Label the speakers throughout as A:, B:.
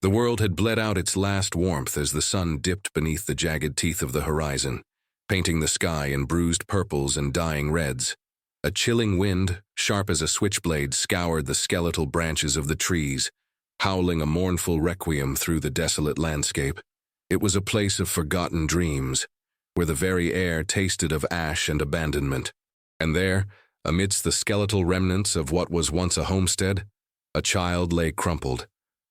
A: The world had bled out its last warmth as the sun dipped beneath the jagged teeth of the horizon, painting the sky in bruised purples and dying reds. A chilling wind, sharp as a switchblade, scoured the skeletal branches of the trees, howling a mournful requiem through the desolate landscape. It was a place of forgotten dreams, where the very air tasted of ash and abandonment. And there, amidst the skeletal remnants of what was once a homestead, a child lay crumpled,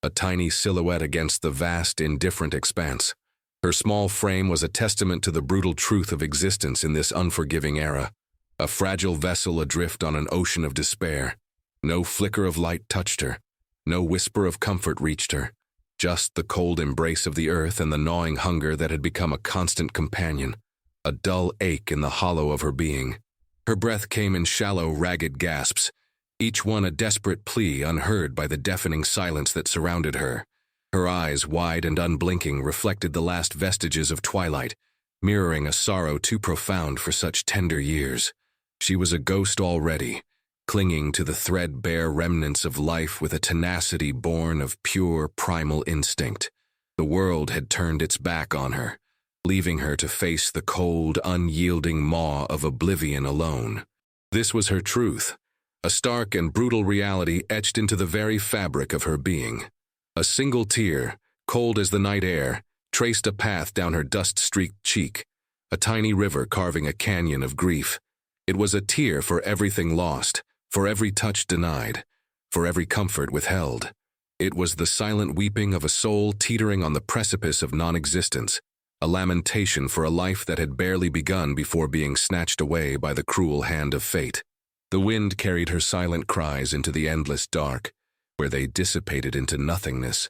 A: a tiny silhouette against the vast, indifferent expanse. Her small frame was a testament to the brutal truth of existence in this unforgiving era, a fragile vessel adrift on an ocean of despair. No flicker of light touched her, no whisper of comfort reached her, just the cold embrace of the earth and the gnawing hunger that had become a constant companion, a dull ache in the hollow of her being. Her breath came in shallow, ragged gasps, each one a desperate plea unheard by the deafening silence that surrounded her. Her eyes, wide and unblinking, reflected the last vestiges of twilight, mirroring a sorrow too profound for such tender years. She was a ghost already, clinging to the threadbare remnants of life with a tenacity born of pure, primal instinct. The world had turned its back on her, leaving her to face the cold, unyielding maw of oblivion alone. This was her truth, a stark and brutal reality etched into the very fabric of her being. A single tear, cold as the night air, traced a path down her dust-streaked cheek, a tiny river carving a canyon of grief. It was a tear for everything lost, for every touch denied, for every comfort withheld. It was the silent weeping of a soul teetering on the precipice of non-existence, a lamentation for a life that had barely begun before being snatched away by the cruel hand of fate. The wind carried her silent cries into the endless dark, where they dissipated into nothingness,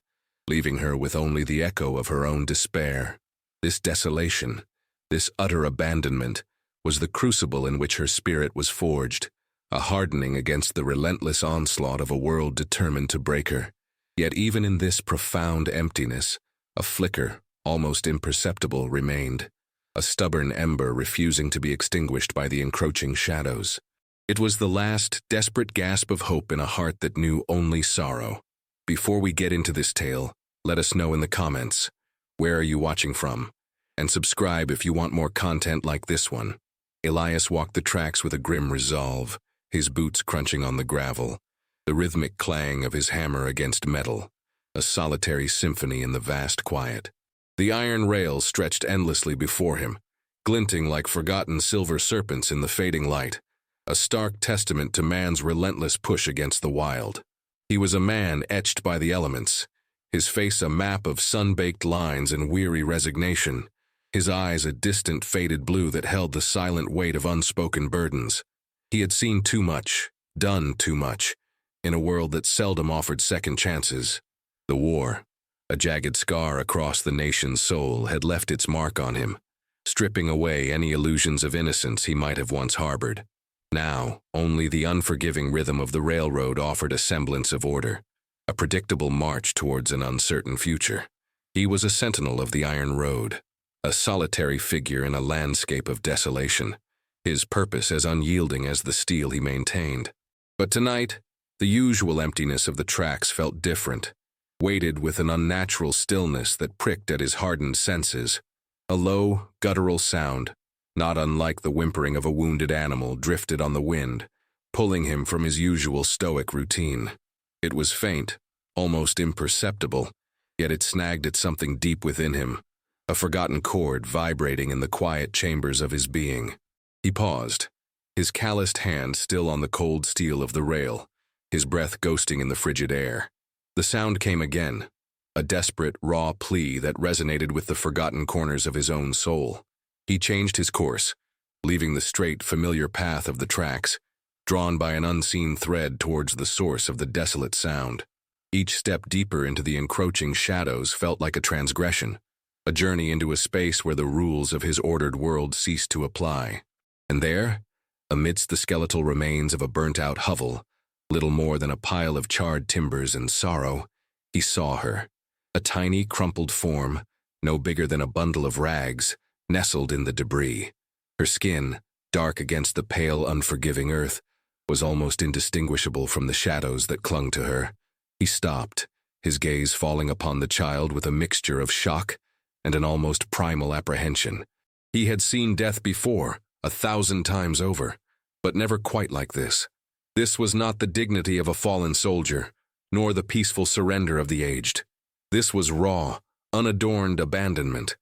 A: leaving her with only the echo of her own despair. This desolation, this utter abandonment, was the crucible in which her spirit was forged, a hardening against the relentless onslaught of a world determined to break her. Yet even in this profound emptiness, a flicker, almost imperceptible, remained, a stubborn ember refusing to be extinguished by the encroaching shadows. It was the last, desperate gasp of hope in a heart that knew only sorrow. Before we get into this tale, let us know in the comments, where are you watching from? And subscribe if you want more content like this one. Elias walked the tracks with a grim resolve, his boots crunching on the gravel, the rhythmic clang of his hammer against metal, a solitary symphony in the vast quiet. The iron rails stretched endlessly before him, glinting like forgotten silver serpents in the fading light, a stark testament to man's relentless push against the wild. He was a man etched by the elements, his face a map of sun-baked lines and weary resignation, his eyes a distant faded blue that held the silent weight of unspoken burdens. He had seen too much, done too much, in a world that seldom offered second chances. The war, a jagged scar across the nation's soul, had left its mark on him, stripping away any illusions of innocence he might have once harbored. Now, only the unforgiving rhythm of the railroad offered a semblance of order, a predictable march towards an uncertain future. He was a sentinel of the iron road, a solitary figure in a landscape of desolation, his purpose as unyielding as the steel he maintained. But tonight, the usual emptiness of the tracks felt different, weighted with an unnatural stillness that pricked at his hardened senses. A low, guttural sound, not unlike the whimpering of a wounded animal, drifted on the wind, pulling him from his usual stoic routine. It was faint, almost imperceptible, yet it snagged at something deep within him, a forgotten chord vibrating in the quiet chambers of his being. He paused, his calloused hand still on the cold steel of the rail, his breath ghosting in the frigid air. The sound came again, a desperate, raw plea that resonated with the forgotten corners of his own soul. He changed his course, leaving the straight, familiar path of the tracks, drawn by an unseen thread towards the source of the desolate sound. Each step deeper into the encroaching shadows felt like a transgression, a journey into a space where the rules of his ordered world ceased to apply. And there, amidst the skeletal remains of a burnt-out hovel, little more than a pile of charred timbers and sorrow, he saw her, a tiny, crumpled form, no bigger than a bundle of rags, nestled in the debris. Her skin, dark against the pale, unforgiving earth, was almost indistinguishable from the shadows that clung to her. He stopped, his gaze falling upon the child with a mixture of shock and an almost primal apprehension. He had seen death before, 1,000 times over, but never quite like this. This was not the dignity of a fallen soldier, nor the peaceful surrender of the aged. This was raw, unadorned abandonment,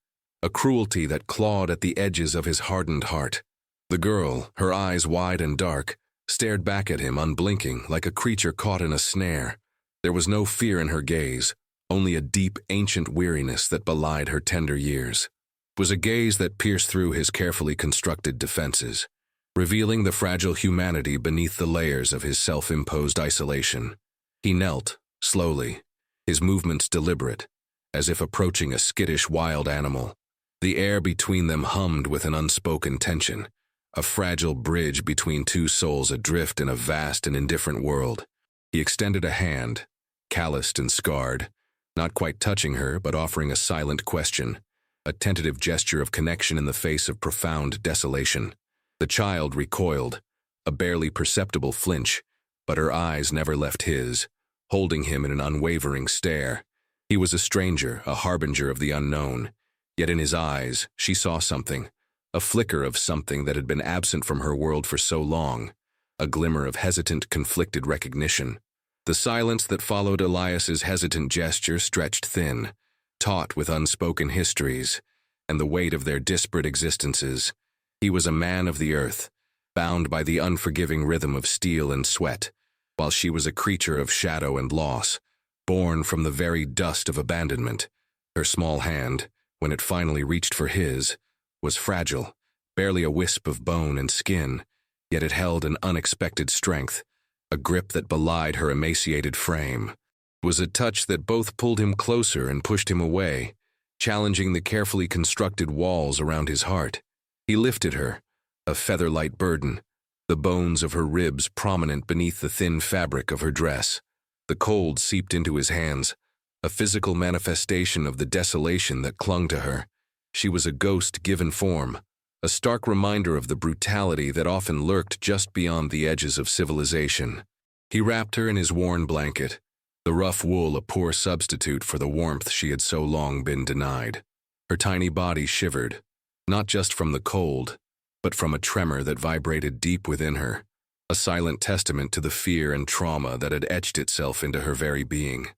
A: a cruelty that clawed at the edges of his hardened heart. The girl, her eyes wide and dark, stared back at him unblinking like a creature caught in a snare. There was no fear in her gaze, only a deep, ancient weariness that belied her tender years. It was a gaze that pierced through his carefully constructed defenses, revealing the fragile humanity beneath the layers of his self-imposed isolation. He knelt, slowly, his movements deliberate, as if approaching a skittish wild animal. The air between them hummed with an unspoken tension, a fragile bridge between two souls adrift in a vast and indifferent world. He extended a hand, calloused and scarred, not quite touching her but offering a silent question, a tentative gesture of connection in the face of profound desolation. The child recoiled, a barely perceptible flinch, but her eyes never left his, holding him in an unwavering stare. He was a stranger, a harbinger of the unknown, yet in his eyes she saw something, a flicker of something that had been absent from her world for so long, a glimmer of hesitant, conflicted recognition. The silence that followed Elias's hesitant gesture stretched thin, taut with unspoken histories, and the weight of their disparate existences. He was a man of the earth, bound by the unforgiving rhythm of steel and sweat, while she was a creature of shadow and loss, born from the very dust of abandonment. Her small hand, when it finally reached for his, was fragile, barely a wisp of bone and skin, yet it held an unexpected strength, a grip that belied her emaciated frame. It was a touch that both pulled him closer and pushed him away, challenging the carefully constructed walls around his heart. He lifted her, a feather-light burden, the bones of her ribs prominent beneath the thin fabric of her dress. The cold seeped into his hands, a physical manifestation of the desolation that clung to her. She was a ghost given form, a stark reminder of the brutality that often lurked just beyond the edges of civilization. He wrapped her in his worn blanket, the rough wool a poor substitute for the warmth she had so long been denied. Her tiny body shivered, not just from the cold, but from a tremor that vibrated deep within her, a silent testament to the fear and trauma that had etched itself into her very being.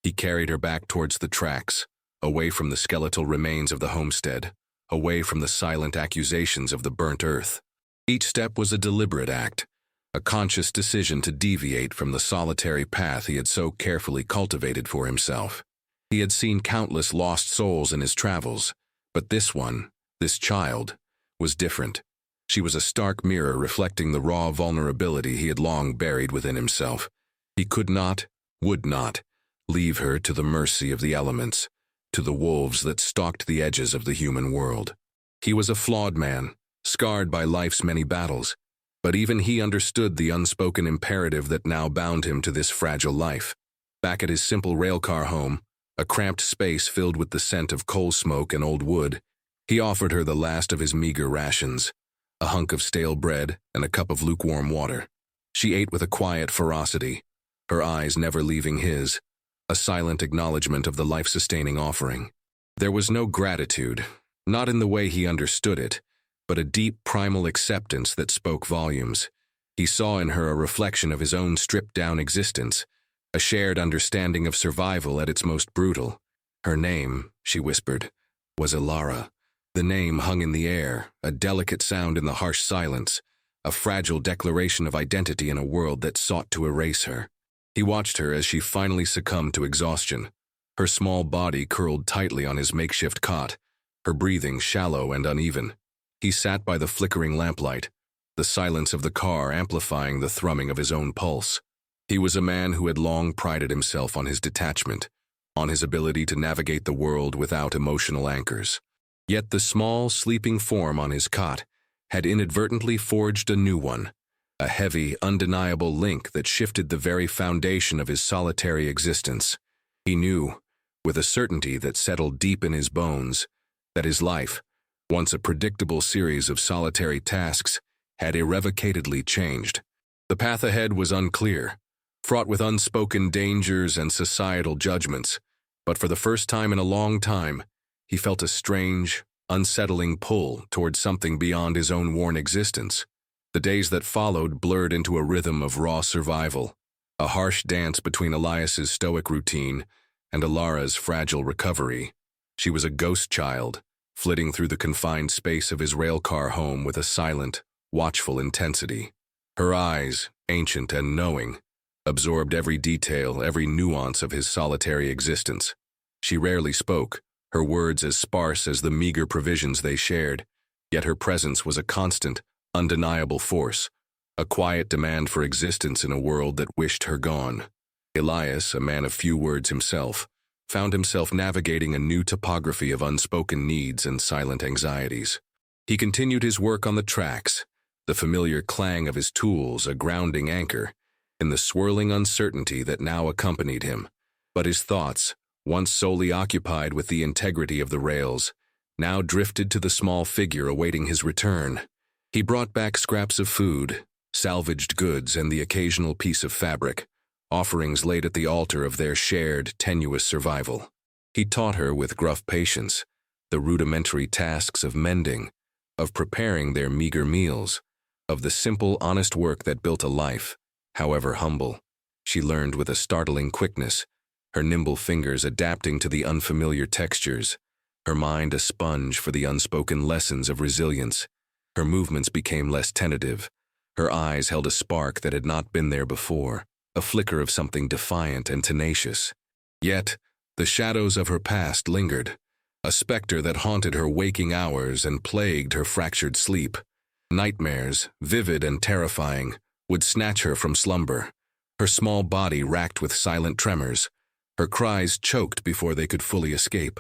A: He carried her back towards the tracks, away from the skeletal remains of the homestead, away from the silent accusations of the burnt earth. Each step was a deliberate act, a conscious decision to deviate from the solitary path he had so carefully cultivated for himself. He had seen countless lost souls in his travels, but this one, this child, was different. She was a stark mirror reflecting the raw vulnerability he had long buried within himself. He could not, would not, leave her to the mercy of the elements, to the wolves that stalked the edges of the human world. He was a flawed man, scarred by life's many battles, but even he understood the unspoken imperative that now bound him to this fragile life. Back at his simple railcar home, a cramped space filled with the scent of coal smoke and old wood, he offered her the last of his meager rations, a hunk of stale bread and a cup of lukewarm water. She ate with a quiet ferocity, her eyes never leaving his, a silent acknowledgement of the life-sustaining offering. There was no gratitude, not in the way he understood it, but a deep primal acceptance that spoke volumes. He saw in her a reflection of his own stripped-down existence, a shared understanding of survival at its most brutal. Her name, she whispered, was Ilara. The name hung in the air, a delicate sound in the harsh silence, a fragile declaration of identity in a world that sought to erase her. He watched her as she finally succumbed to exhaustion, her small body curled tightly on his makeshift cot, her breathing shallow and uneven. He sat by the flickering lamplight, the silence of the car amplifying the thrumming of his own pulse. He was a man who had long prided himself on his detachment, on his ability to navigate the world without emotional anchors. Yet the small, sleeping form on his cot had inadvertently forged a new one, a heavy, undeniable link that shifted the very foundation of his solitary existence. He knew, with a certainty that settled deep in his bones, that his life, once a predictable series of solitary tasks, had irrevocably changed. The path ahead was unclear. fraught with unspoken dangers and societal judgments. But for the first time in a long time, he felt a strange, unsettling pull towards something beyond his own worn existence. The days that followed blurred into a rhythm of raw survival, a harsh dance between Elias's stoic routine and Alara's fragile recovery. She was a ghost child, flitting through the confined space of his railcar home with a silent, watchful intensity. Her eyes, ancient and knowing, absorbed every detail, every nuance of his solitary existence. She rarely spoke, her words as sparse as the meager provisions they shared, yet her presence was a constant, undeniable force, a quiet demand for existence in a world that wished her gone. Elias, a man of few words himself, found himself navigating a new topography of unspoken needs and silent anxieties. He continued his work on the tracks, the familiar clang of his tools a grounding anchor, in the swirling uncertainty that now accompanied him. But his thoughts, once solely occupied with the integrity of the rails, now drifted to the small figure awaiting his return. He brought back scraps of food, salvaged goods, and the occasional piece of fabric, offerings laid at the altar of their shared, tenuous survival. He taught her with gruff patience the rudimentary tasks of mending, of preparing their meager meals, of the simple, honest work that built a life, however humble. She learned with a startling quickness, her nimble fingers adapting to the unfamiliar textures, her mind a sponge for the unspoken lessons of resilience. Her movements became less tentative. Her eyes held a spark that had not been there before, a flicker of something defiant and tenacious. Yet, the shadows of her past lingered, a specter that haunted her waking hours and plagued her fractured sleep. Nightmares, vivid and terrifying, would snatch her from slumber, her small body racked with silent tremors, her cries choked before they could fully escape.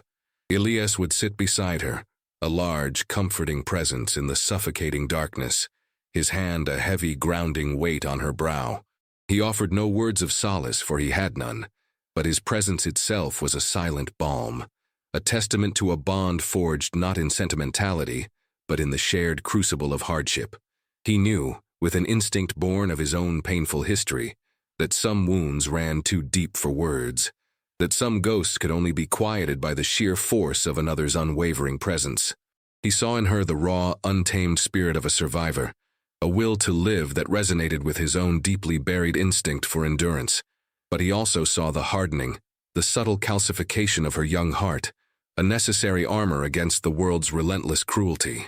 A: Elias would sit beside her, a large, comforting presence in the suffocating darkness, his hand a heavy, grounding weight on her brow. He offered no words of solace, for he had none, but his presence itself was a silent balm, a testament to a bond forged not in sentimentality, but in the shared crucible of hardship. He knew, with an instinct born of his own painful history, that some wounds ran too deep for words, that some ghosts could only be quieted by the sheer force of another's unwavering presence. He saw in her the raw, untamed spirit of a survivor, a will to live that resonated with his own deeply buried instinct for endurance. But he also saw the hardening, the subtle calcification of her young heart, a necessary armor against the world's relentless cruelty.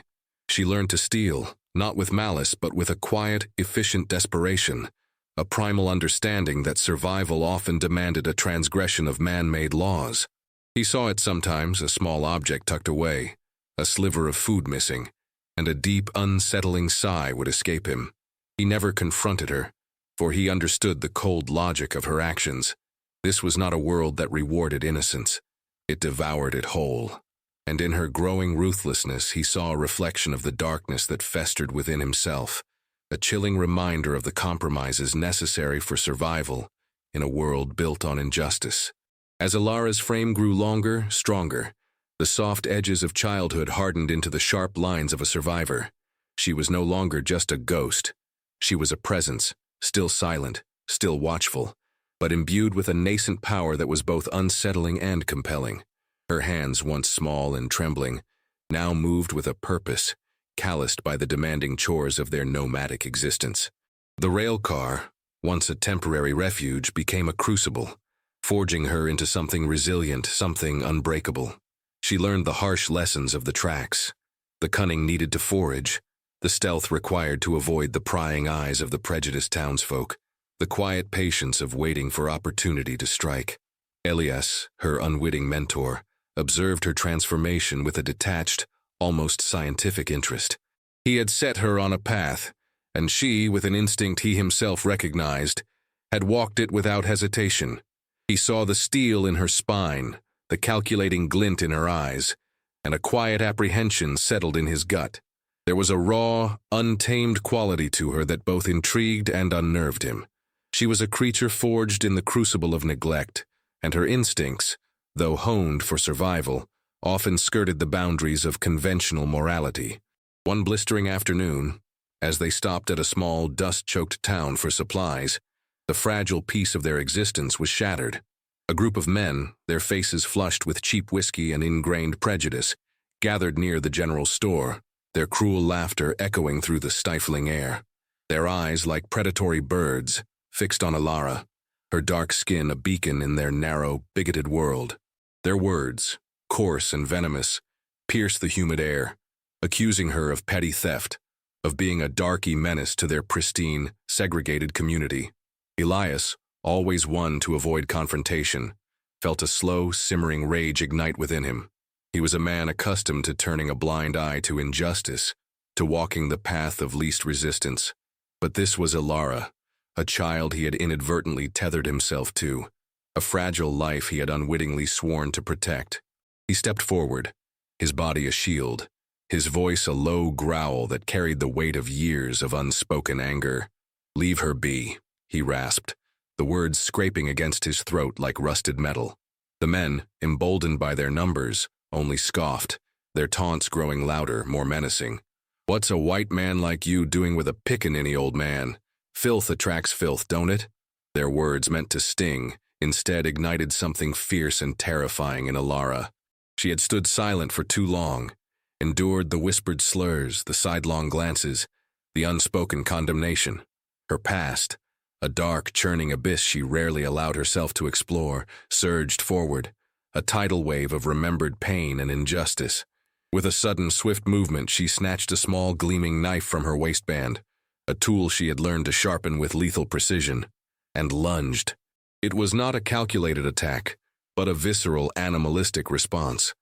A: She learned to steal, not with malice but with a quiet, efficient desperation, a primal understanding that survival often demanded a transgression of man-made laws. He saw it sometimes, a small object tucked away, a sliver of food missing, and a deep, unsettling sigh would escape him. He never confronted her, for he understood the cold logic of her actions. This was not a world that rewarded innocence. It devoured it whole. And in her growing ruthlessness he saw a reflection of the darkness that festered within himself, a chilling reminder of the compromises necessary for survival in a world built on injustice. As Alara's frame grew longer, stronger, the soft edges of childhood hardened into the sharp lines of a survivor. She was no longer just a ghost. She was a presence, still silent, still watchful, but imbued with a nascent power that was both unsettling and compelling. Her hands, once small and trembling, now moved with a purpose, calloused by the demanding chores of their nomadic existence. The rail car, once a temporary refuge, became a crucible, forging her into something resilient, something unbreakable. She learned the harsh lessons of the tracks, the cunning needed to forage, the stealth required to avoid the prying eyes of the prejudiced townsfolk, the quiet patience of waiting for opportunity to strike. Elias, her unwitting mentor, observed her transformation with a detached, almost scientific interest. He had set her on a path, and she, with an instinct he himself recognized, had walked it without hesitation. He saw the steel in her spine, the calculating glint in her eyes, and a quiet apprehension settled in his gut. There was a raw, untamed quality to her that both intrigued and unnerved him. She was a creature forged in the crucible of neglect, and her instincts, though honed for survival, often skirted the boundaries of conventional morality. One blistering afternoon, as they stopped at a small, dust-choked town for supplies, The fragile peace of their existence was shattered. A group of men, their faces flushed with cheap whiskey and ingrained prejudice, gathered near the general store, their cruel laughter echoing through the stifling air. Their eyes, like predatory birds, fixed on Alara, her dark skin a beacon in their narrow, bigoted world. Their words, coarse and venomous, pierced the humid air, accusing her of petty theft, of being a darky menace to their pristine, segregated community. Elias, always one to avoid confrontation, felt a slow, simmering rage ignite within him. He was a man accustomed to turning a blind eye to injustice, to walking the path of least resistance. But this was Alara, a child he had inadvertently tethered himself to, a fragile life he had unwittingly sworn to protect. He stepped forward, his body a shield, his voice a low growl that carried the weight of years of unspoken anger. "Leave her be," he rasped, the words scraping against his throat like rusted metal. The men, emboldened by their numbers, only scoffed, their taunts growing louder, more menacing. "What's a white man like you doing with a pickaninny, old man? Filth attracts filth, don't it?" Their words, meant to sting, instead ignited something fierce and terrifying in Alara. She had stood silent for too long, endured the whispered slurs, the sidelong glances, the unspoken condemnation. Her past, a dark, churning abyss she rarely allowed herself to explore, surged forward, a tidal wave of remembered pain and injustice. With a sudden, swift movement, she snatched a small, gleaming knife from her waistband, a tool she had learned to sharpen with lethal precision, and lunged. It was not a calculated attack, but a visceral, animalistic response,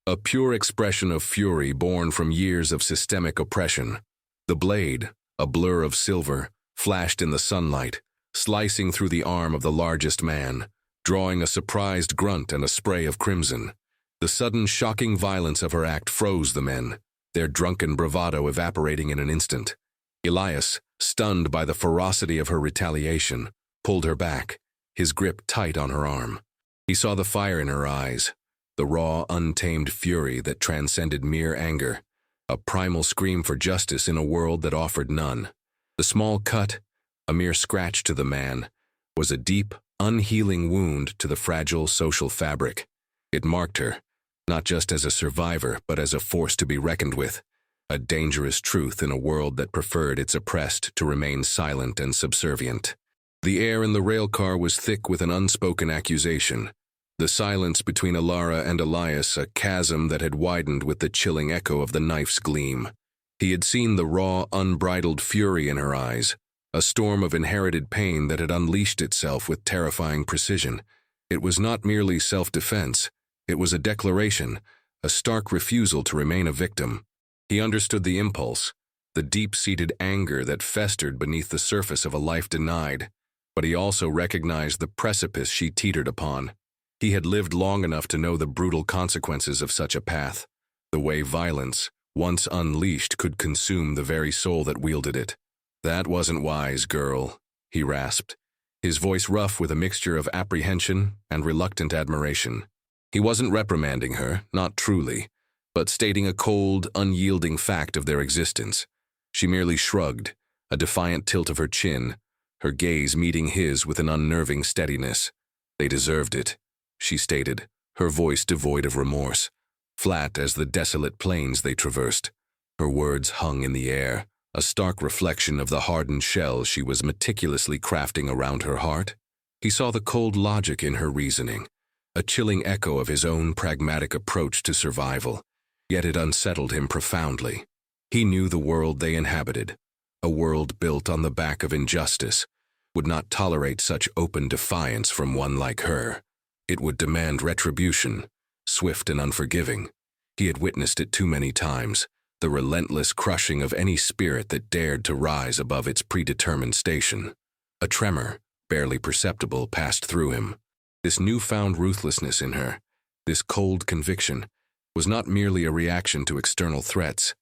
A: a pure expression of fury born from years of systemic oppression. The blade, a blur of silver, flashed in the sunlight, slicing through the arm of the largest man, drawing a surprised grunt and a spray of crimson. The sudden, shocking violence of her act froze the men, their drunken bravado evaporating in an instant. Elias, stunned by the ferocity of her retaliation, pulled her back, his grip tight on her arm. He saw the fire in her eyes, the raw, untamed fury that transcended mere anger, a primal scream for justice in a world that offered none. The small cut, a mere scratch to the man, was a deep, unhealing wound to the fragile social fabric. It marked her, not just as a survivor, but as a force to be reckoned with, a dangerous truth in a world that preferred its oppressed to remain silent and subservient. The air in the rail car was thick with an unspoken accusation, the silence between Alara and Elias a chasm that had widened with the chilling echo of the knife's gleam. He had seen the raw, unbridled fury in her eyes, a storm of inherited pain that had unleashed itself with terrifying precision. It was not merely self-defense, it was a declaration, a stark refusal to remain a victim. He understood the impulse, the deep-seated anger that festered beneath the surface of a life denied, but he also recognized the precipice she teetered upon. He had lived long enough to know the brutal consequences of such a path, the way violence, once unleashed, could consume the very soul that wielded it. "That wasn't wise, girl," he rasped, his voice rough with a mixture of apprehension and reluctant admiration. He wasn't reprimanding her, not truly, but stating a cold, unyielding fact of their existence. She merely shrugged, a defiant tilt of her chin, her gaze meeting his with an unnerving steadiness. "They deserved it," she stated, her voice devoid of remorse, flat as the desolate plains they traversed. Her words hung in the air, a stark reflection of the hardened shell she was meticulously crafting around her heart. He saw the cold logic in her reasoning, a chilling echo of his own pragmatic approach to survival, yet it unsettled him profoundly. He knew the world they inhabited, a world built on the back of injustice, would not tolerate such open defiance from one like her. It would demand retribution, swift and unforgiving. He had witnessed it too many times, the relentless crushing of any spirit that dared to rise above its predetermined station. A tremor, barely perceptible, passed through him. This newfound ruthlessness in her, this cold conviction, was not merely a reaction to external threats.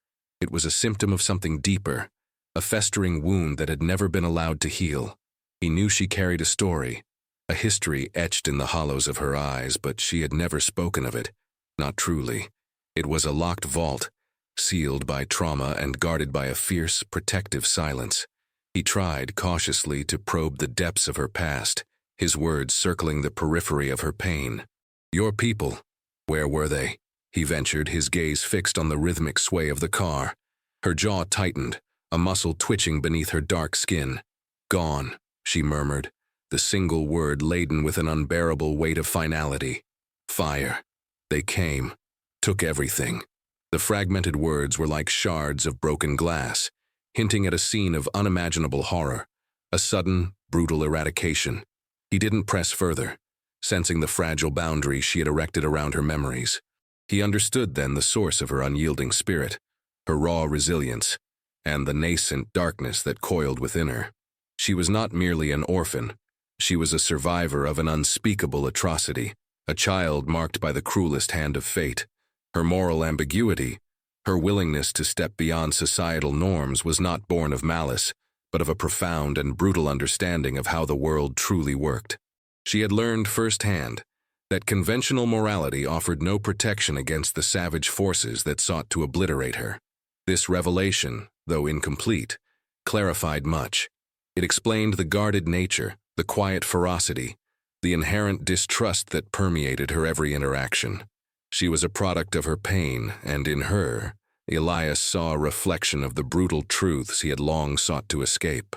A: It was a symptom of something deeper, a festering wound that had never been allowed to heal. He knew she carried a story, a history etched in the hollows of her eyes, but she had never spoken of it, not truly. It was a locked vault, sealed by trauma and guarded by a fierce, protective silence. He tried cautiously to probe the depths of her past, his words circling the periphery of her pain. "Your people, where were they?" he ventured, his gaze fixed on the rhythmic sway of the car. Her jaw tightened, a muscle twitching beneath her dark skin. "Gone," she murmured, the single word laden with an unbearable weight of finality. "Fire. They came, took everything." The fragmented words were like shards of broken glass, hinting at a scene of unimaginable horror, a sudden, brutal eradication. He didn't press further, sensing the fragile boundary she had erected around her memories. He understood then the source of her unyielding spirit, her raw resilience, and the nascent darkness that coiled within her. She was not merely an orphan. She was a survivor of an unspeakable atrocity, a child marked by the cruelest hand of fate. Her moral ambiguity, her willingness to step beyond societal norms, was not born of malice, but of a profound and brutal understanding of how the world truly worked. She had learned firsthand that conventional morality offered no protection against the savage forces that sought to obliterate her. This revelation, though incomplete, clarified much. It explained the guarded nature, the quiet ferocity, the inherent distrust that permeated her every interaction. She was a product of her pain, and in her, Elias saw a reflection of the brutal truths he had long sought to escape.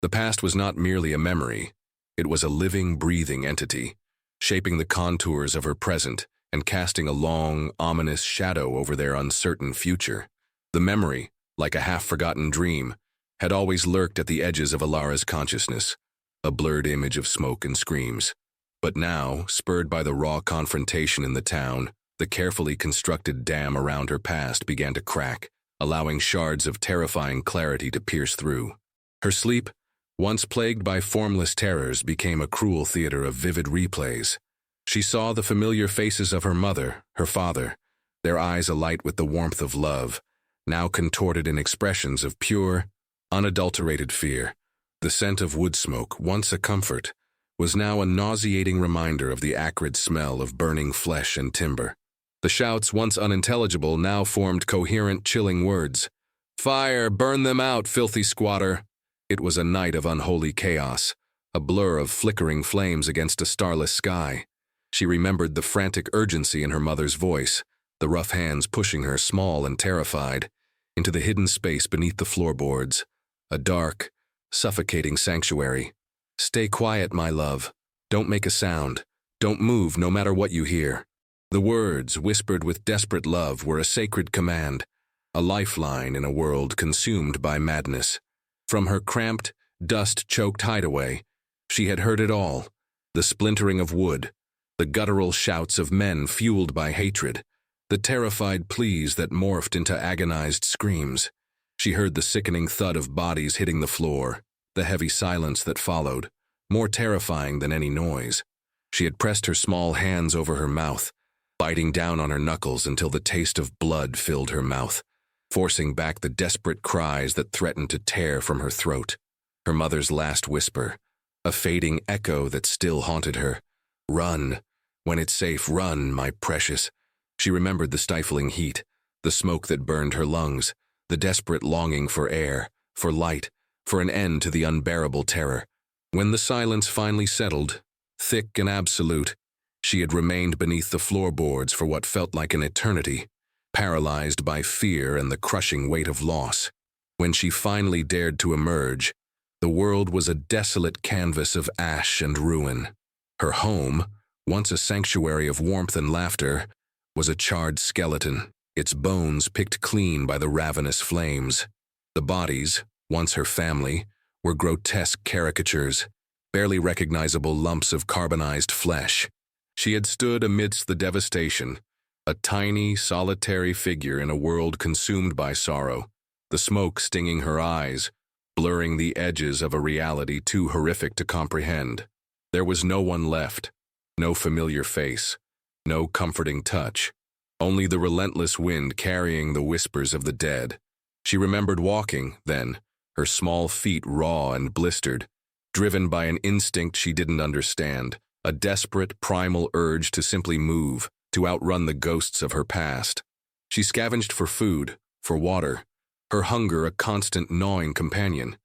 A: The past was not merely a memory. It was a living, breathing entity, shaping the contours of her present and casting a long, ominous shadow over their uncertain future. The memory, like a half-forgotten dream, had always lurked at the edges of Alara's consciousness, a blurred image of smoke and screams. But now, spurred by the raw confrontation in the town, the carefully constructed dam around her past began to crack, allowing shards of terrifying clarity to pierce through. Her sleep, once plagued by formless terrors, became a cruel theater of vivid replays. She saw the familiar faces of her mother, her father, their eyes alight with the warmth of love, now contorted in expressions of pure, unadulterated fear. The scent of wood smoke, once a comfort, was now a nauseating reminder of the acrid smell of burning flesh and timber. The shouts, once unintelligible, now formed coherent, chilling words. "Fire! Burn them out, filthy squatter!" It was a night of unholy chaos, a blur of flickering flames against a starless sky. She remembered the frantic urgency in her mother's voice, the rough hands pushing her, small and terrified, into the hidden space beneath the floorboards, a dark, suffocating sanctuary. "Stay quiet, my love. Don't make a sound. Don't move, no matter what you hear." The words, whispered with desperate love, were a sacred command, a lifeline in a world consumed by madness. From her cramped, dust-choked hideaway, she had heard it all: the splintering of wood, the guttural shouts of men fueled by hatred, the terrified pleas that morphed into agonized screams. She heard the sickening thud of bodies hitting the floor, the heavy silence that followed, more terrifying than any noise. She had pressed her small hands over her mouth, biting down on her knuckles until the taste of blood filled her mouth, forcing back the desperate cries that threatened to tear from her throat. Her mother's last whisper, a fading echo that still haunted her. "Run. When it's safe, run, my precious." She remembered the stifling heat, the smoke that burned her lungs, the desperate longing for air, for light, for an end to the unbearable terror. When the silence finally settled, thick and absolute, she had remained beneath the floorboards for what felt like an eternity, paralyzed by fear and the crushing weight of loss. When she finally dared to emerge, the world was a desolate canvas of ash and ruin. Her home, once a sanctuary of warmth and laughter, was a charred skeleton, its bones picked clean by the ravenous flames. The bodies, once her family, were grotesque caricatures, barely recognizable lumps of carbonized flesh. She had stood amidst the devastation, a tiny, solitary figure in a world consumed by sorrow, the smoke stinging her eyes, blurring the edges of a reality too horrific to comprehend. There was no one left, no familiar face, no comforting touch, only the relentless wind carrying the whispers of the dead. She remembered walking, then, her small feet raw and blistered, driven by an instinct she didn't understand, a desperate, primal urge to simply move, to outrun the ghosts of her past. She scavenged for food, for water, her hunger a constant gnawing companion.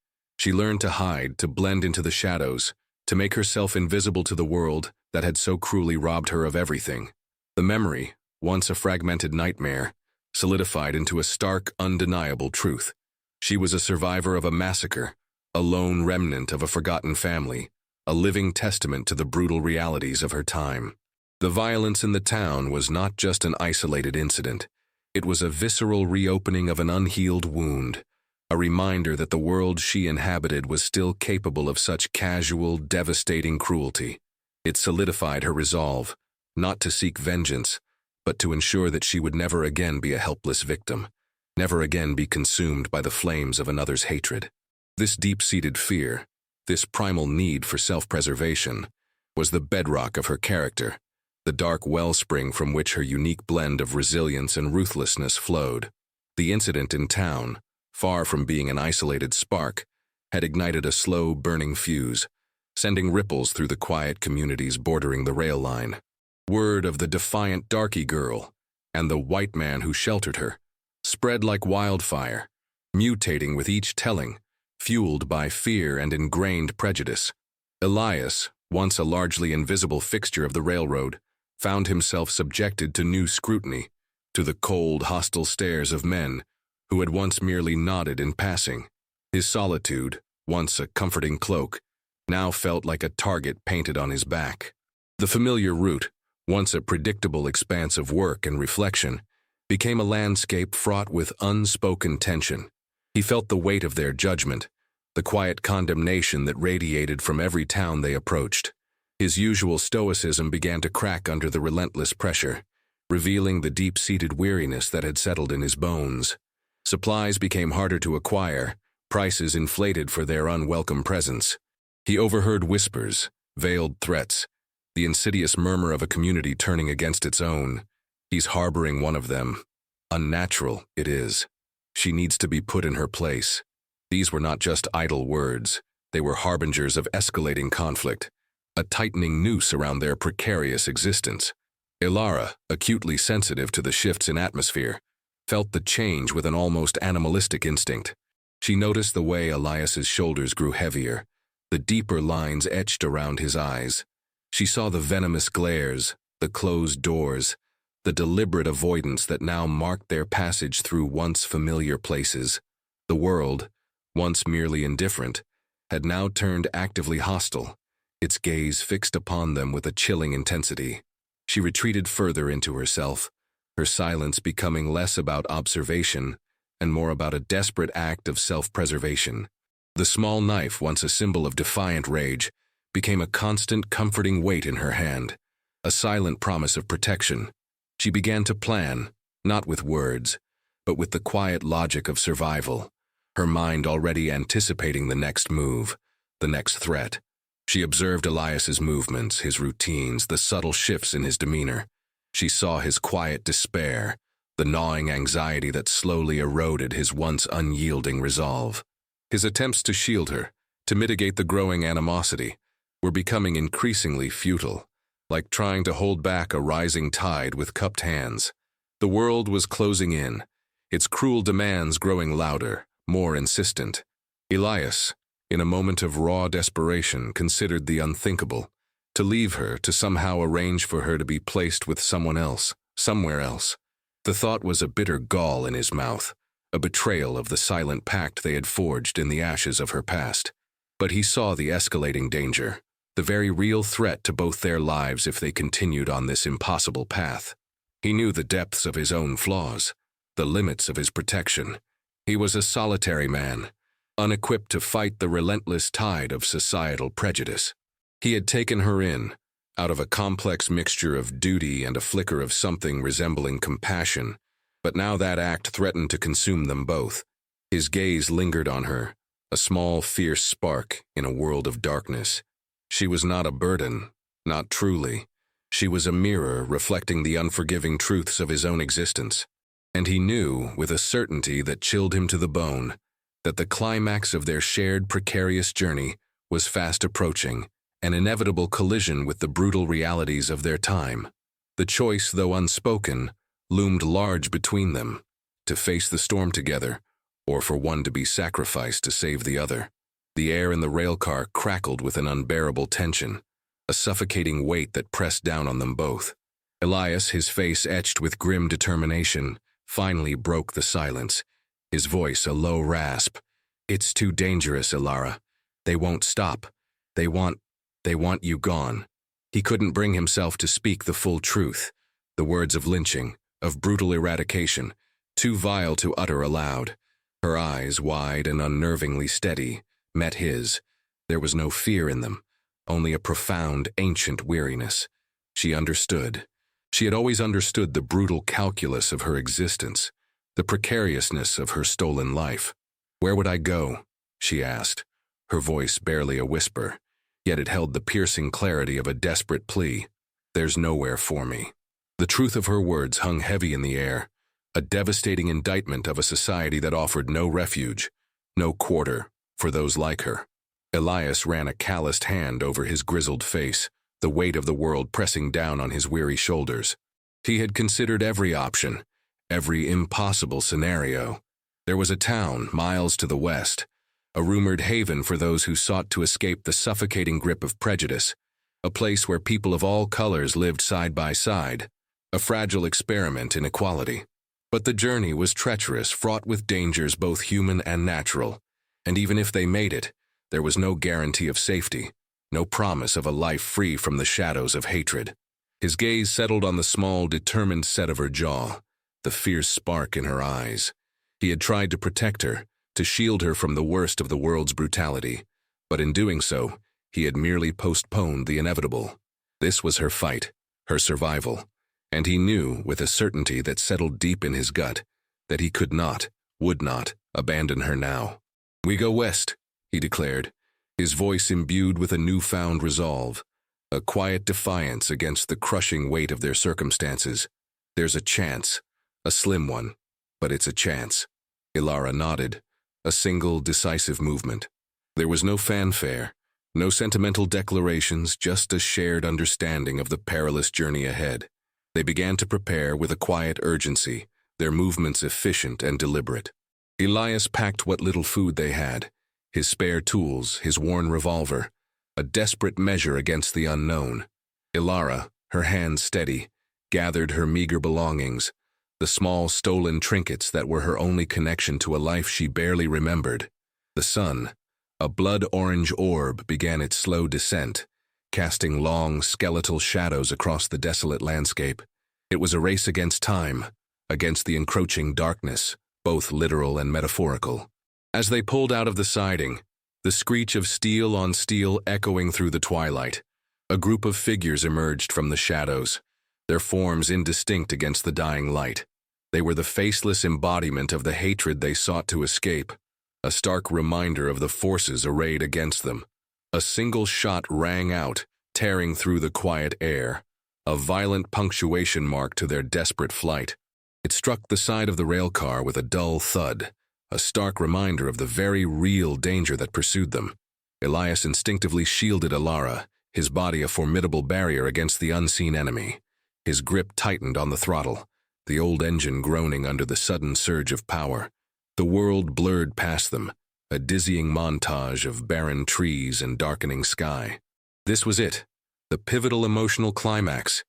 A: She learned to hide, to blend into the shadows, to make herself invisible to the world that had so cruelly robbed her of everything. The memory, once a fragmented nightmare, solidified into a stark, undeniable truth. She was a survivor of a massacre, a lone remnant of a forgotten family, a living testament to the brutal realities of her time. The violence in the town was not just an isolated incident. It was a visceral reopening of an unhealed wound, a reminder that the world she inhabited was still capable of such casual, devastating cruelty. It solidified her resolve, not to seek vengeance, but to ensure that she would never again be a helpless victim, never again be consumed by the flames of another's hatred. This deep-seated fear, this primal need for self-preservation, was the bedrock of her character, the dark wellspring from which her unique blend of resilience and ruthlessness flowed. The incident in town, far from being an isolated spark, had ignited a slow, burning fuse, sending ripples through the quiet communities bordering the rail line. Word of the defiant darky girl and the white man who sheltered her spread like wildfire, mutating with each telling, fueled by fear and ingrained prejudice. Elias, once a largely invisible fixture of the railroad, found himself subjected to new scrutiny, to the cold, hostile stares of men who had once merely nodded in passing. His solitude, once a comforting cloak, now felt like a target painted on his back. The familiar route, once a predictable expanse of work and reflection, became a landscape fraught with unspoken tension. He felt the weight of their judgment, the quiet condemnation that radiated from every town they approached. His usual stoicism began to crack under the relentless pressure, revealing the deep-seated weariness that had settled in his bones. Supplies became harder to acquire, prices inflated for their unwelcome presence. He overheard whispers, veiled threats, the insidious murmur of a community turning against its own. He's harboring one of them. Unnatural, it is. She needs to be put in her place. These were not just idle words. They were harbingers of escalating conflict, a tightening noose around their precarious existence. Ilara, acutely sensitive to the shifts in atmosphere, felt the change with an almost animalistic instinct. She noticed the way Elias's shoulders grew heavier, the deeper lines etched around his eyes. She saw the venomous glares, the closed doors, the deliberate avoidance that now marked their passage through once familiar places. The world, once merely indifferent, had now turned actively hostile, its gaze fixed upon them with a chilling intensity. She retreated further into herself, her silence becoming less about observation and more about a desperate act of self-preservation. The small knife, once a symbol of defiant rage, became a constant, comforting weight in her hand, a silent promise of protection. She began to plan, not with words, but with the quiet logic of survival, her mind already anticipating the next move, the next threat. She observed Elias's movements, his routines, the subtle shifts in his demeanor. She saw his quiet despair, the gnawing anxiety that slowly eroded his once unyielding resolve. His attempts to shield her, to mitigate the growing animosity, were becoming increasingly futile, like trying to hold back a rising tide with cupped hands. The world was closing in, its cruel demands growing louder, more insistent. Elias, in a moment of raw desperation, considered the unthinkable, to leave her, to somehow arrange for her to be placed with someone else, somewhere else. The thought was a bitter gall in his mouth, a betrayal of the silent pact they had forged in the ashes of her past. But he saw the escalating danger, the very real threat to both their lives if they continued on this impossible path. He knew the depths of his own flaws, the limits of his protection. He was a solitary man, unequipped to fight the relentless tide of societal prejudice. He had taken her in, out of a complex mixture of duty and a flicker of something resembling compassion, but now that act threatened to consume them both. His gaze lingered on her, a small, fierce spark in a world of darkness. She was not a burden, not truly. She was a mirror reflecting the unforgiving truths of his own existence. And he knew, with a certainty that chilled him to the bone, that the climax of their shared precarious journey was fast approaching, an inevitable collision with the brutal realities of their time. The choice, though unspoken, loomed large between them, to face the storm together, or for one to be sacrificed to save the other. The air in the railcar crackled with an unbearable tension, a suffocating weight that pressed down on them both. Elias, his face etched with grim determination, finally broke the silence, his voice a low rasp. "It's too dangerous, Ilara. They won't stop. They want you gone." He couldn't bring himself to speak the full truth, the words of lynching, of brutal eradication, too vile to utter aloud. Her eyes, wide and unnervingly steady, met his. There was no fear in them, only a profound, ancient weariness. She understood. She had always understood the brutal calculus of her existence, the precariousness of her stolen life. "Where would I go?" she asked, her voice barely a whisper, yet it held the piercing clarity of a desperate plea. "There's nowhere for me." The truth of her words hung heavy in the air, a devastating indictment of a society that offered no refuge, no quarter, for those like her. Elias ran a calloused hand over his grizzled face, the weight of the world pressing down on his weary shoulders. He had considered every option, every impossible scenario. There was a town miles to the west, a rumored haven for those who sought to escape the suffocating grip of prejudice, a place where people of all colors lived side by side, a fragile experiment in equality. But the journey was treacherous, fraught with dangers both human and natural, and even if they made it, there was no guarantee of safety, no promise of a life free from the shadows of hatred. His gaze settled on the small, determined set of her jaw, the fierce spark in her eyes. He had tried to protect her, to shield her from the worst of the world's brutality, but in doing so, he had merely postponed the inevitable. This was her fight, her survival, and he knew, with a certainty that settled deep in his gut, that he could not, would not, abandon her now. "We go west," he declared, his voice imbued with a newfound resolve, a quiet defiance against the crushing weight of their circumstances. "There's a chance, a slim one, but it's a chance." Ilara nodded, a single, decisive movement. There was no fanfare, no sentimental declarations, just a shared understanding of the perilous journey ahead. They began to prepare with a quiet urgency, their movements efficient and deliberate. Elias packed what little food they had, his spare tools, his worn revolver, a desperate measure against the unknown. Ilara, her hands steady, gathered her meager belongings, the small stolen trinkets that were her only connection to a life she barely remembered. The sun, a blood-orange orb, began its slow descent, casting long, skeletal shadows across the desolate landscape. It was a race against time, against the encroaching darkness, both literal and metaphorical. As they pulled out of the siding, the screech of steel on steel echoing through the twilight, a group of figures emerged from the shadows, their forms indistinct against the dying light. They were the faceless embodiment of the hatred they sought to escape, a stark reminder of the forces arrayed against them. A single shot rang out, tearing through the quiet air, a violent punctuation mark to their desperate flight. It struck the side of the railcar with a dull thud, a stark reminder of the very real danger that pursued them. Elias instinctively shielded Ilara, his body a formidable barrier against the unseen enemy. His grip tightened on the throttle, the old engine groaning under the sudden surge of power. The world blurred past them, a dizzying montage of barren trees and darkening sky. This was it, the pivotal emotional climax.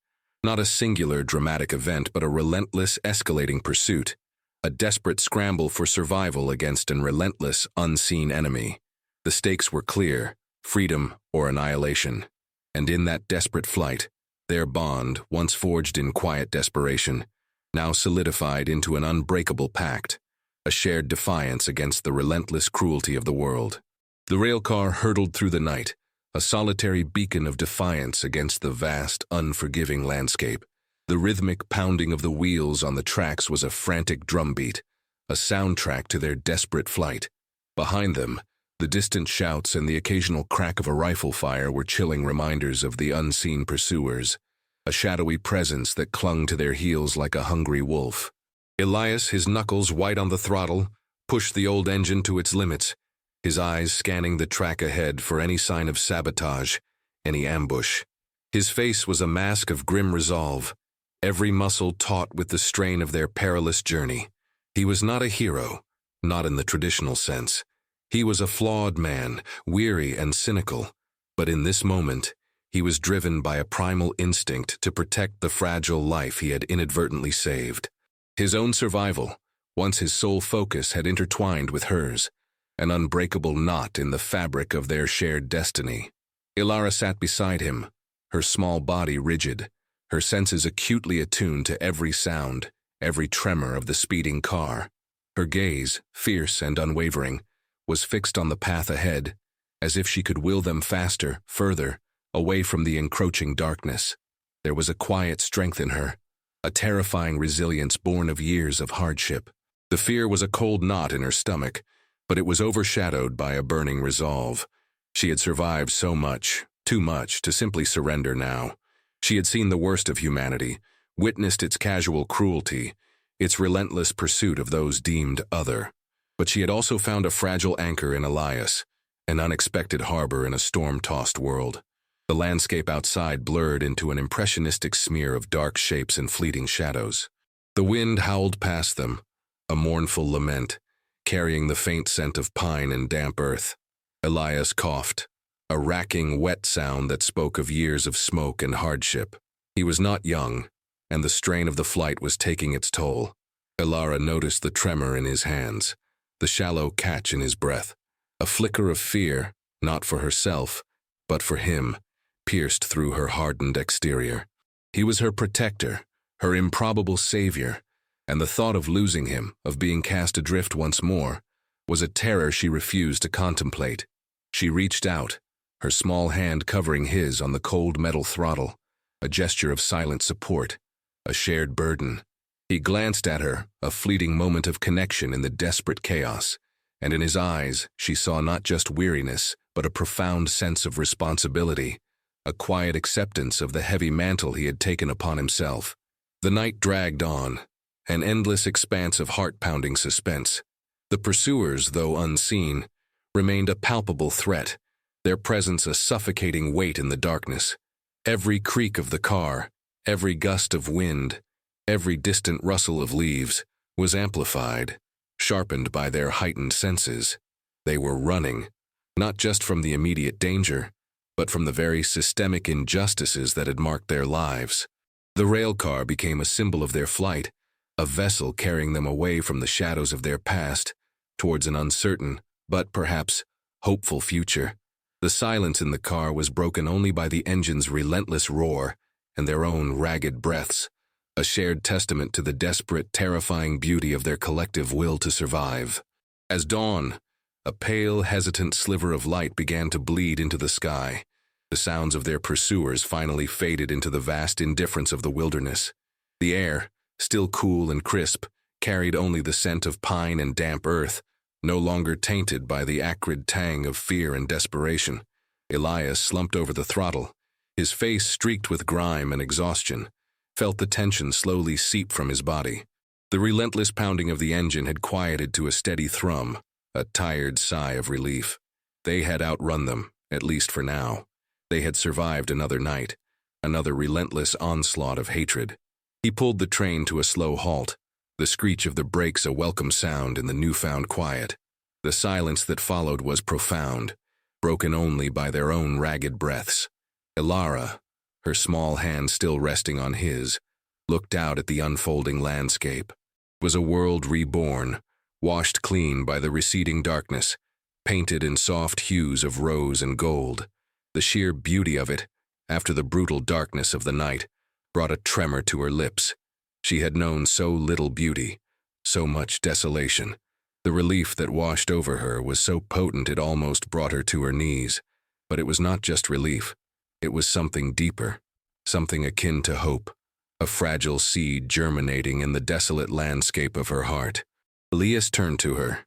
A: Not a singular dramatic event, but a relentless, escalating pursuit, a desperate scramble for survival against an relentless, unseen enemy. The stakes were clear, freedom or annihilation. And in that desperate flight, their bond, once forged in quiet desperation, now solidified into an unbreakable pact, a shared defiance against the relentless cruelty of the world. The railcar hurtled through the night, a solitary beacon of defiance against the vast, unforgiving landscape. The rhythmic pounding of the wheels on the tracks was a frantic drumbeat, a soundtrack to their desperate flight. Behind them, the distant shouts and the occasional crack of a rifle fire were chilling reminders of the unseen pursuers, a shadowy presence that clung to their heels like a hungry wolf. Elias, his knuckles white on the throttle, pushed the old engine to its limits, his eyes scanning the track ahead for any sign of sabotage, any ambush. His face was a mask of grim resolve, every muscle taut with the strain of their perilous journey. He was not a hero, not in the traditional sense. He was a flawed man, weary and cynical, but in this moment, he was driven by a primal instinct to protect the fragile life he had inadvertently saved. His own survival, once his sole focus, had intertwined with hers, an unbreakable knot in the fabric of their shared destiny. Ilara sat beside him, her small body rigid, her senses acutely attuned to every sound, every tremor of the speeding car. Her gaze, fierce and unwavering, was fixed on the path ahead, as if she could will them faster, further, away from the encroaching darkness. There was a quiet strength in her, a terrifying resilience born of years of hardship. The fear was a cold knot in her stomach, but it was overshadowed by a burning resolve. She had survived so much, too much, to simply surrender now. She had seen the worst of humanity, witnessed its casual cruelty, its relentless pursuit of those deemed other. But she had also found a fragile anchor in Elias, an unexpected harbor in a storm-tossed world. The landscape outside blurred into an impressionistic smear of dark shapes and fleeting shadows. The wind howled past them, a mournful lament, carrying the faint scent of pine and damp earth. Elias coughed, a racking, wet sound that spoke of years of smoke and hardship. He was not young, and the strain of the flight was taking its toll. Ilara noticed the tremor in his hands, the shallow catch in his breath. A flicker of fear, not for herself, but for him, pierced through her hardened exterior. He was her protector, her improbable savior, and the thought of losing him, of being cast adrift once more, was a terror she refused to contemplate. She reached out, her small hand covering his on the cold metal throttle, a gesture of silent support, a shared burden. He glanced at her, a fleeting moment of connection in the desperate chaos, and in his eyes she saw not just weariness, but a profound sense of responsibility, a quiet acceptance of the heavy mantle he had taken upon himself. The night dragged on, an endless expanse of heart-pounding suspense. The pursuers, though unseen, remained a palpable threat, their presence a suffocating weight in the darkness. Every creak of the car, every gust of wind, every distant rustle of leaves was amplified, sharpened by their heightened senses. They were running, not just from the immediate danger, but from the very systemic injustices that had marked their lives. The rail car became a symbol of their flight, a vessel carrying them away from the shadows of their past, towards an uncertain, but perhaps hopeful future. The silence in the car was broken only by the engine's relentless roar and their own ragged breaths, a shared testament to the desperate, terrifying beauty of their collective will to survive. As dawn, a pale, hesitant sliver of light began to bleed into the sky. The sounds of their pursuers finally faded into the vast indifference of the wilderness. The air, still cool and crisp, carried only the scent of pine and damp earth, no longer tainted by the acrid tang of fear and desperation. Elias slumped over the throttle, his face streaked with grime and exhaustion, felt the tension slowly seep from his body. The relentless pounding of the engine had quieted to a steady thrum, a tired sigh of relief. They had outrun them, at least for now. They had survived another night, another relentless onslaught of hatred. He pulled the train to a slow halt, the screech of the brakes a welcome sound in the newfound quiet. The silence that followed was profound, broken only by their own ragged breaths. Ilara, her small hand still resting on his, looked out at the unfolding landscape. It was a world reborn, washed clean by the receding darkness, painted in soft hues of rose and gold. The sheer beauty of it, after the brutal darkness of the night, brought a tremor to her lips. She had known so little beauty, so much desolation. The relief that washed over her was so potent it almost brought her to her knees. But it was not just relief. It was something deeper, something akin to hope, a fragile seed germinating in the desolate landscape of her heart. Elias turned to her.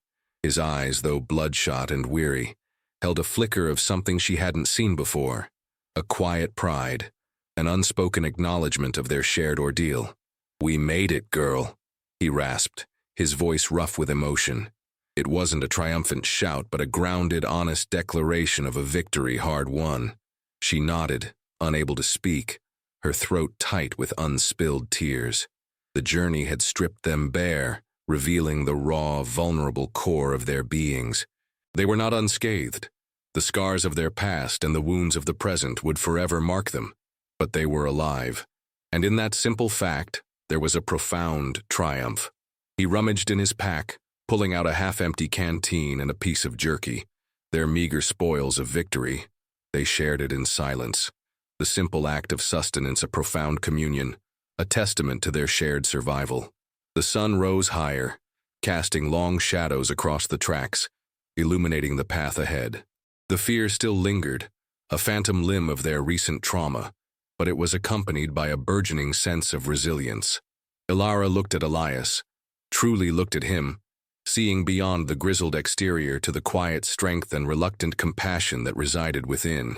A: His eyes, though bloodshot and weary, held a flicker of something she hadn't seen before, a quiet pride, an unspoken acknowledgement of their shared ordeal. "We made it, girl," he rasped, his voice rough with emotion. It wasn't a triumphant shout, but a grounded, honest declaration of a victory hard won. She nodded, unable to speak, her throat tight with unspilled tears. The journey had stripped them bare, revealing the raw, vulnerable core of their beings. They were not unscathed. The scars of their past and the wounds of the present would forever mark them, but they were alive. And in that simple fact, there was a profound triumph. He rummaged in his pack, pulling out a half-empty canteen and a piece of jerky, their meager spoils of victory. They shared it in silence. The simple act of sustenance a profound communion, a testament to their shared survival. The sun rose higher, casting long shadows across the tracks, illuminating the path ahead. The fear still lingered, a phantom limb of their recent trauma, but it was accompanied by a burgeoning sense of resilience. Ilara looked at Elias, truly looked at him, seeing beyond the grizzled exterior to the quiet strength and reluctant compassion that resided within.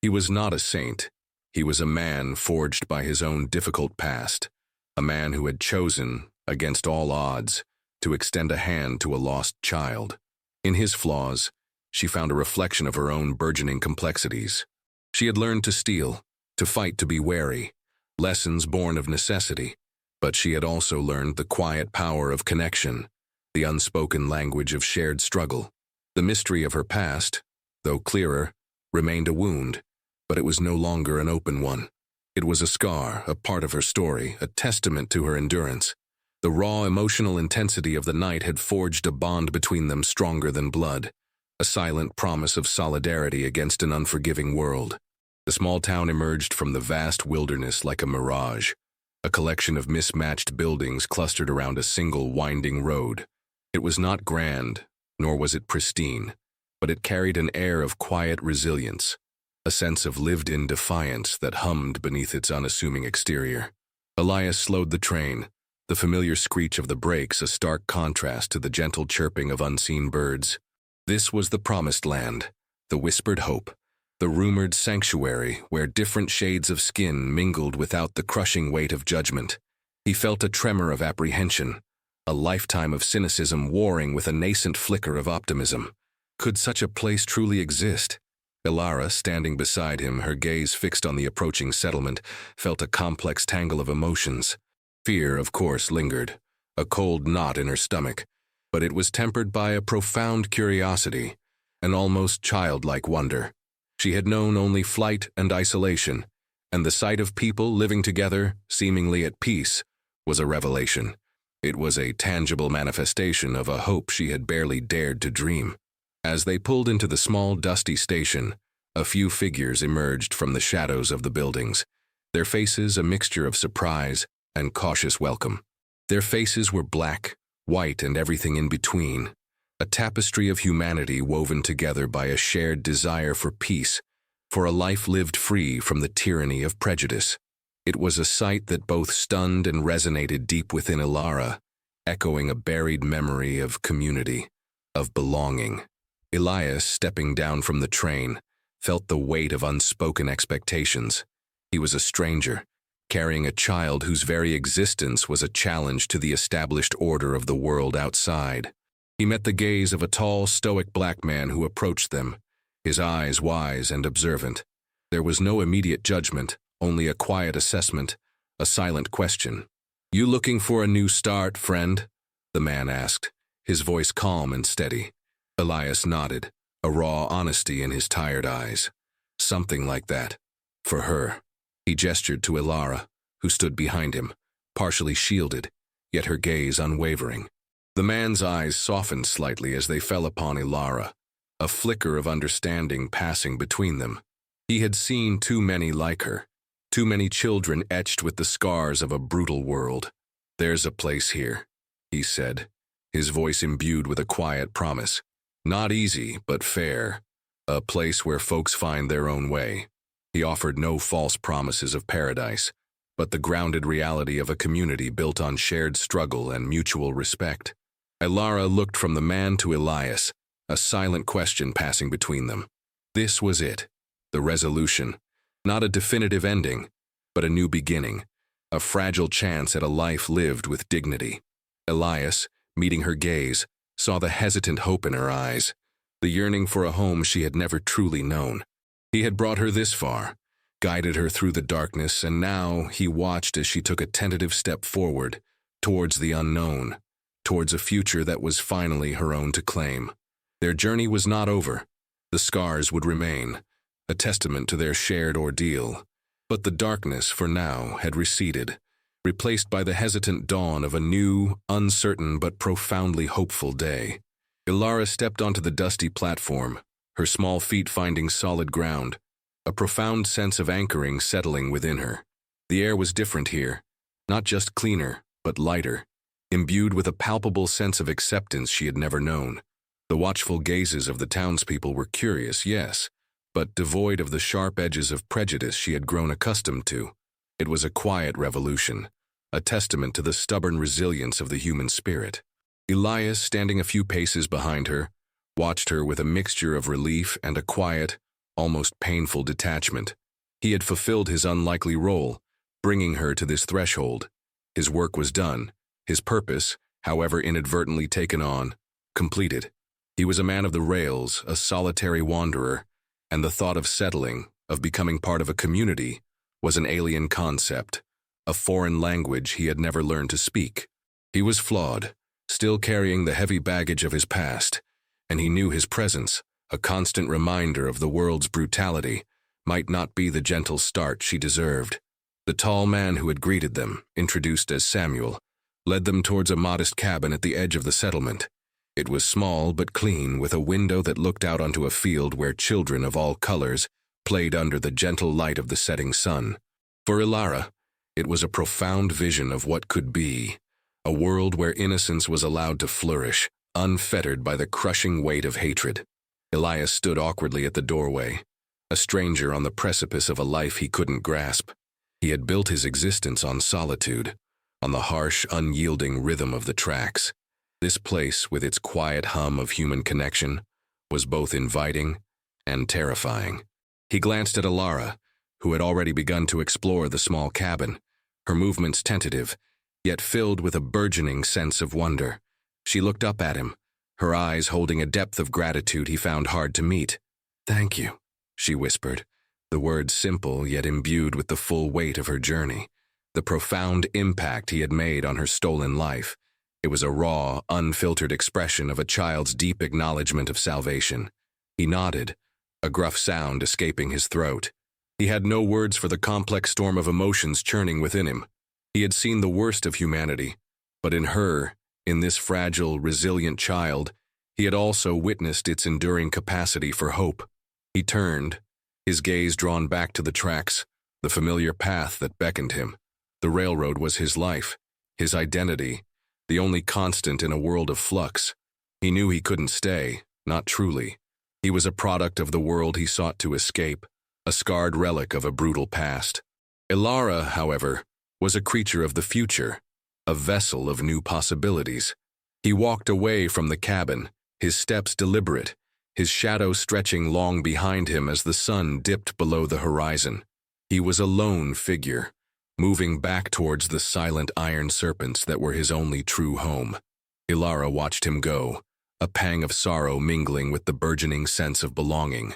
A: He was not a saint. He was a man forged by his own difficult past, a man who had chosen, against all odds, to extend a hand to a lost child. In his flaws, she found a reflection of her own burgeoning complexities. She had learned to steal, to fight to be wary, lessons born of necessity, but she had also learned the quiet power of connection, the unspoken language of shared struggle. The mystery of her past, though clearer, remained a wound, but it was no longer an open one. It was a scar, a part of her story, a testament to her endurance. The raw emotional intensity of the night had forged a bond between them stronger than blood, a silent promise of solidarity against an unforgiving world. The small town emerged from the vast wilderness like a mirage, a collection of mismatched buildings clustered around a single winding road. It was not grand, nor was it pristine, but it carried an air of quiet resilience, a sense of lived-in defiance that hummed beneath its unassuming exterior. Elias slowed the train, the familiar screech of the brakes a stark contrast to the gentle chirping of unseen birds. This was the promised land, the whispered hope, the rumored sanctuary where different shades of skin mingled without the crushing weight of judgment. He felt a tremor of apprehension, a lifetime of cynicism warring with a nascent flicker of optimism. Could such a place truly exist? Ilara, standing beside him, her gaze fixed on the approaching settlement, felt a complex tangle of emotions. Fear, of course, lingered, a cold knot in her stomach, but it was tempered by a profound curiosity, an almost childlike wonder. She had known only flight and isolation, and the sight of people living together, seemingly at peace, was a revelation. It was a tangible manifestation of a hope she had barely dared to dream. As they pulled into the small, dusty station, a few figures emerged from the shadows of the buildings, their faces a mixture of surprise and cautious welcome. Their faces were black, white, and everything in between, a tapestry of humanity woven together by a shared desire for peace, for a life lived free from the tyranny of prejudice. It was a sight that both stunned and resonated deep within Ilara, echoing a buried memory of community, of belonging. Elias, stepping down from the train, felt the weight of unspoken expectations. He was a stranger, carrying a child whose very existence was a challenge to the established order of the world outside. He met the gaze of a tall, stoic black man who approached them, his eyes wise and observant. There was no immediate judgment, only a quiet assessment, a silent question. "You looking for a new start, friend?" the man asked, his voice calm and steady. Elias nodded, a raw honesty in his tired eyes. Something like that. For her. He gestured to Ilara, who stood behind him, partially shielded, yet her gaze unwavering. The man's eyes softened slightly as they fell upon Ilara, a flicker of understanding passing between them. He had seen too many like her, too many children etched with the scars of a brutal world. "There's a place here," he said, his voice imbued with a quiet promise. "Not easy, but fair. A place where folks find their own way." He offered no false promises of paradise, but the grounded reality of a community built on shared struggle and mutual respect. Ilara looked from the man to Elias, a silent question passing between them. This was it, the resolution, not a definitive ending, but a new beginning, a fragile chance at a life lived with dignity. Elias, meeting her gaze, saw the hesitant hope in her eyes, the yearning for a home she had never truly known. He had brought her this far, guided her through the darkness, and now he watched as she took a tentative step forward, towards the unknown, towards a future that was finally her own to claim. Their journey was not over. The scars would remain, a testament to their shared ordeal. But the darkness, for now, had receded, replaced by the hesitant dawn of a new, uncertain but profoundly hopeful day. Ilara stepped onto the dusty platform, her small feet finding solid ground, a profound sense of anchoring settling within her. The air was different here, not just cleaner, but lighter, imbued with a palpable sense of acceptance she had never known. The watchful gazes of the townspeople were curious, yes, but devoid of the sharp edges of prejudice she had grown accustomed to. It was a quiet revolution, a testament to the stubborn resilience of the human spirit. Elias, standing a few paces behind her, watched her with a mixture of relief and a quiet, almost painful detachment. He had fulfilled his unlikely role, bringing her to this threshold. His work was done, his purpose, however inadvertently taken on, completed. He was a man of the rails, a solitary wanderer, and the thought of settling, of becoming part of a community, was an alien concept, a foreign language he had never learned to speak. He was flawed, still carrying the heavy baggage of his past, and he knew his presence, a constant reminder of the world's brutality, might not be the gentle start she deserved. The tall man who had greeted them, introduced as Samuel, led them towards a modest cabin at the edge of the settlement. It was small but clean, with a window that looked out onto a field where children of all colors played under the gentle light of the setting sun. For Ilara, it was a profound vision of what could be, a world where innocence was allowed to flourish, unfettered by the crushing weight of hatred. Elias stood awkwardly at the doorway, a stranger on the precipice of a life he couldn't grasp. He had built his existence on solitude, on the harsh, unyielding rhythm of the tracks. This place, with its quiet hum of human connection, was both inviting and terrifying. He glanced at Ilara, who had already begun to explore the small cabin, her movements tentative, yet filled with a burgeoning sense of wonder. She looked up at him, her eyes holding a depth of gratitude he found hard to meet. "Thank you," she whispered, the words simple yet imbued with the full weight of her journey, the profound impact he had made on her stolen life. It was a raw, unfiltered expression of a child's deep acknowledgement of salvation. He nodded, a gruff sound escaping his throat. He had no words for the complex storm of emotions churning within him. He had seen the worst of humanity, but in her, in this fragile, resilient child, he had also witnessed its enduring capacity for hope. He turned, his gaze drawn back to the tracks, the familiar path that beckoned him. The railroad was his life, his identity, the only constant in a world of flux. He knew he couldn't stay, not truly. He was a product of the world he sought to escape, a scarred relic of a brutal past. Ilara, however, was a creature of the future, a vessel of new possibilities. He walked away from the cabin, his steps deliberate, his shadow stretching long behind him as the sun dipped below the horizon. He was a lone figure, moving back towards the silent iron serpents that were his only true home. Ilara watched him go, a pang of sorrow mingling with the burgeoning sense of belonging.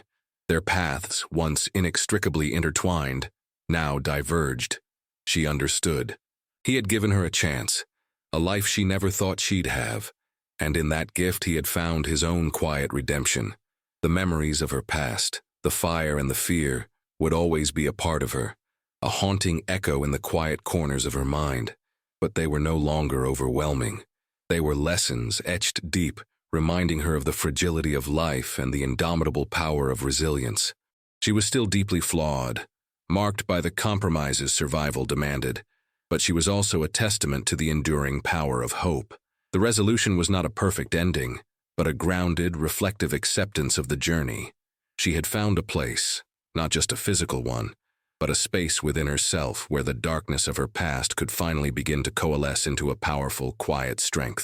A: Their paths, once inextricably intertwined, now diverged. She understood. He had given her a chance, a life she never thought she'd have, and in that gift he had found his own quiet redemption. The memories of her past, the fire and the fear, would always be a part of her, a haunting echo in the quiet corners of her mind, but they were no longer overwhelming. They were lessons etched deep, reminding her of the fragility of life and the indomitable power of resilience. She was still deeply flawed, marked by the compromises survival demanded, but she was also a testament to the enduring power of hope. The resolution was not a perfect ending, but a grounded, reflective acceptance of the journey. She had found a place, not just a physical one, but a space within herself where the darkness of her past could finally begin to coalesce into a powerful, quiet strength.